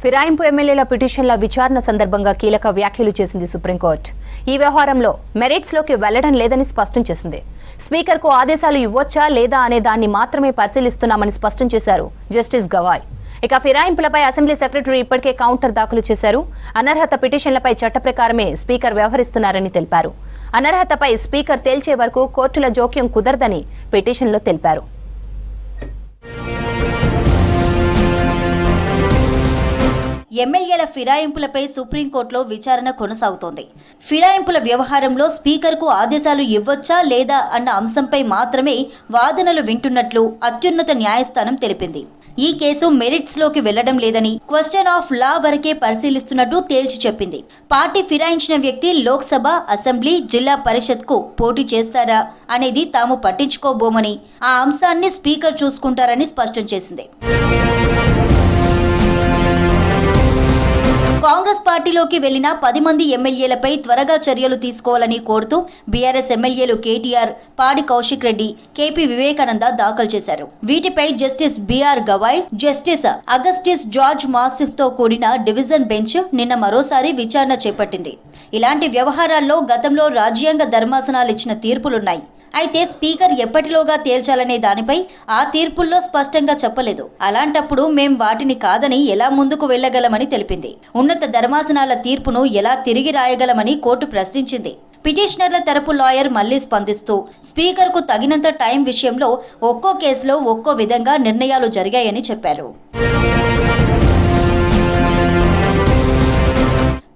ఫిరాయింపు ఎమ్మెల్యేల పిటిషన్ల విచారణ సందర్భంగా కీలక వ్యాఖ్యలు చేసింది సుప్రీంకోర్టు. ఈ వ్యవహారంలో మెరిట్స్లోకి వెళ్లడం లేదని స్పష్టం చేసింది. స్పీకర్కు ఆదేశాలు ఇవ్వొచ్చా లేదా అనే దాన్ని మాత్రమే పరిశీలిస్తున్నామని స్పష్టం చేశారు జస్టిస్ గవాయ్. ఇక ఫిరాయింపులపై అసెంబ్లీ సెక్రటరీ ఇప్పటికే కౌంటర్ దాఖలు చేశారు. అనర్హత పిటిషన్లపై చట్ట ప్రకారమే స్పీకర్ వ్యవహరిస్తున్నారని తెలిపారు. అనర్హతపై స్పీకర్ తేల్చే వరకు కోర్టుల జోక్యం కుదరదని పిటిషన్లో తెలిపారు. ఎమ్మెల్యేల ఫిరాయింపులపై సుప్రీంకోర్టులో విచారణ కొనసాగుతోంది. ఫిరాయింపుల వ్యవహారంలో స్పీకర్కు ఆదేశాలు ఇవ్వొచ్చా లేదా అన్న అంశంపై మాత్రమే వాదనలు వింటున్నట్లు అత్యున్నత న్యాయస్థానం తెలిపింది. ఈ కేసు మెరిట్స్లోకి వెళ్లడం లేదని, క్వశ్చన్ ఆఫ్ లా వరకే పరిశీలిస్తున్నట్టు తేల్చి చెప్పింది. పార్టీ ఫిరాయించిన వ్యక్తి లోక్సభ, అసెంబ్లీ, జిల్లా పరిషత్కు పోటీ చేస్తారా అనేది తాము పట్టించుకోబోమని, ఆ అంశాన్ని స్పీకర్ చూసుకుంటారని స్పష్టం చేసింది. కాంగ్రెస్ పార్టీలోకి వెళ్లిన 10 మంది ఎమ్మెల్యేలపై త్వరగా చర్యలు తీసుకోవాలని కోరుతూ బీఆర్ఎస్ ఎమ్మెల్యేలు కేటీఆర్, పాడి కౌశిక్ రెడ్డి, కేపీ వివేకానంద దాఖలు చేశారు. వీటిపై justice BR Gavai, justice Augustine George Masih తో కూడిన డివిజన్ బెంచ్ నిన్న మరోసారి విచారణ చేపట్టింది. ఇలాంటి వ్యవహారాల్లో గతంలో రాజ్యాంగ ధర్మాసనాలు ఇచ్చిన తీర్పులున్నాయి. అయితే స్పీకర్ ఎప్పటిలోగా తేల్చాలనే దానిపై ఆ తీర్పుల్లో స్పష్టంగా చెప్పలేదు. అలాంటప్పుడు మేం వాటిని కాదని ఎలా ముందుకు వెళ్లగలమని తెలిపింది. ఉన్నత ధర్మాసనాల తీర్పును ఎలా తిరిగి రాయగలమని కోర్టు ప్రశ్నించింది. పిటిషనర్ల తరపు లాయర్ మళ్లీ స్పందిస్తూ స్పీకర్కు తగినంత టైం విషయంలో ఒక్కో కేసులో ఒక్కో విధంగా నిర్ణయాలు జరిగాయని చెప్పారు.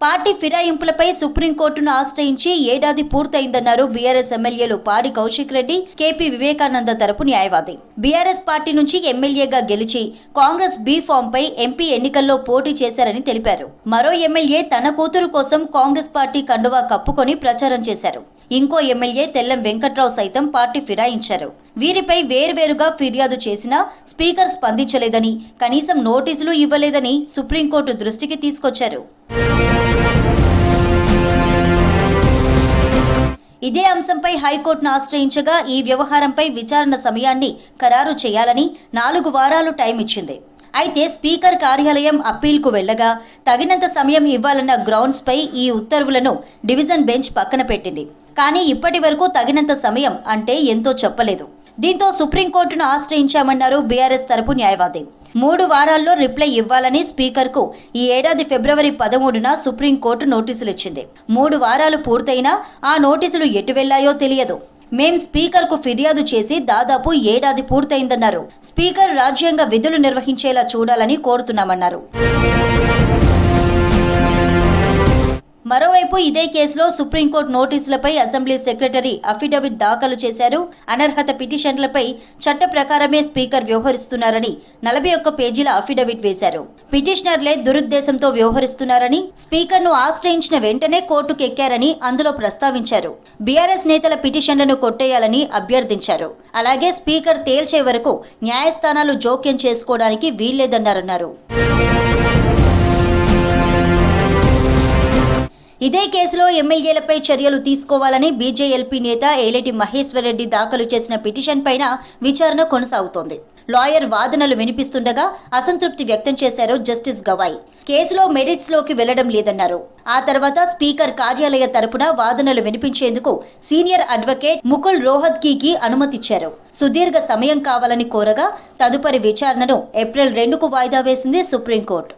పార్టీ ఫిరాయింపులపై సుప్రీంకోర్టును ఆశ్రయించి ఏడాది పూర్తయిందన్నారు బీఆర్ఎస్ ఎమ్మెల్యేలు పాడి కౌశిక్ రెడ్డి, కేపీ వివేకానంద తరపు న్యాయవాది. బీఆర్ఎస్ పార్టీ నుంచి ఎమ్మెల్యేగా గెలిచి కాంగ్రెస్ బీ ఫామ్ పై ఎంపీ ఎన్నికల్లో పోటీ చేశారని తెలిపారు. మరో ఎమ్మెల్యే తన కూతురు కోసం కాంగ్రెస్ పార్టీ కండువా కప్పుకొని ప్రచారం చేశారు. ఇంకో ఎమ్మెల్యే తెల్లం వెంకట్రావు సైతం పార్టీ ఫిరాయించారు. వీరిపై వేర్వేరుగా ఫిర్యాదు చేసినా స్పీకర్ స్పందించలేదని, కనీసం నోటీసులు ఇవ్వలేదని సుప్రీంకోర్టు దృష్టికి తీసుకొచ్చారు. ఇదే అంశంపై హైకోర్టును ఆశ్రయించగా ఈ వ్యవహారంపై విచారణ సమయాన్ని ఖరారు చేయాలని 4 వారాలు టైం ఇచ్చింది. అయితే స్పీకర్ కార్యాలయం అప్పీల్కు వెళ్లగా తగినంత సమయం ఇవ్వాలన్న గ్రౌండ్స్ పై ఈ ఉత్తర్వులను డివిజన్ బెంచ్ పక్కన పెట్టింది. కానీ ఇప్పటి వరకు తగినంత సమయం అంటే ఎంతో చెప్పలేదు. దీంతో సుప్రీంకోర్టును ఆశ్రయించామన్నారు బీఆర్ఎస్ తరపు న్యాయవాది. 3 వారాల్లో రిప్లై ఇవ్వాలని స్పీకర్కు ఈ ఏడాది ఫిబ్రవరి 13న సుప్రీంకోర్టు నోటీసులు ఇచ్చింది. 3 వారాలు పూర్తయినా ఆ నోటీసులు ఎటు వెళ్లాయో తెలియదు. మేం స్పీకర్కు ఫిర్యాదు చేసి దాదాపు ఏడాది పూర్తయిందన్నారు. స్పీకర్ రాజ్యాంగ విధులు నిర్వహించేలా చూడాలని కోరుతున్నామన్నారు. మరోవైపు ఇదే కేసులో సుప్రీంకోర్టు నోటీసులపై అసెంబ్లీ సెక్రటరీ అఫిడవిట్ దాఖలు చేశారు. అనర్హత పిటిషన్లపై చట్ట ప్రకారమే స్పీకర్ వ్యవహరిస్తున్నారని 41 పేజీల అఫిడవిట్ వేశారు. పిటిషనర్లే దురుద్దేశంతో వ్యవహరిస్తున్నారని, స్పీకర్ను ఆశ్రయించిన వెంటనే కోర్టుకెక్కారని అందులో ప్రస్తావించారు. బీఆర్ఎస్ నేతల పిటిషన్లను కొట్టేయాలని అభ్యర్థించారు. అలాగే స్పీకర్ తేల్చే వరకు న్యాయస్థానాలు జోక్యం చేసుకోవడానికి వీల్లేదన్నారన్నారు. ఇదే కేసులో ఎమ్మెల్యేలపై చర్యలు తీసుకోవాలని బీజేఎల్పీ నేత ఏలేటి మహేశ్వర్ రెడ్డి దాఖలు చేసిన పిటిషన్ పైన విచారణ కొనసాగుతోంది. లాయర్ వాదనలు వినిపిస్తుండగా అసంతృప్తి వ్యక్తం చేశారు జస్టిస్ గవాయ్. కేసులో మెరిట్స్లోకి వెళ్లడం లేదన్నారు. ఆ తర్వాత స్పీకర్ కార్యాలయ తరపున వాదనలు వినిపించేందుకు సీనియర్ అడ్వకేట్ ముకుల్ రోహత్గీకి అనుమతిచ్చారు. సుదీర్ఘ సమయం కావాలని కోరగా తదుపరి విచారణను ఏప్రిల్ 2కు వాయిదా వేసింది సుప్రీంకోర్టు.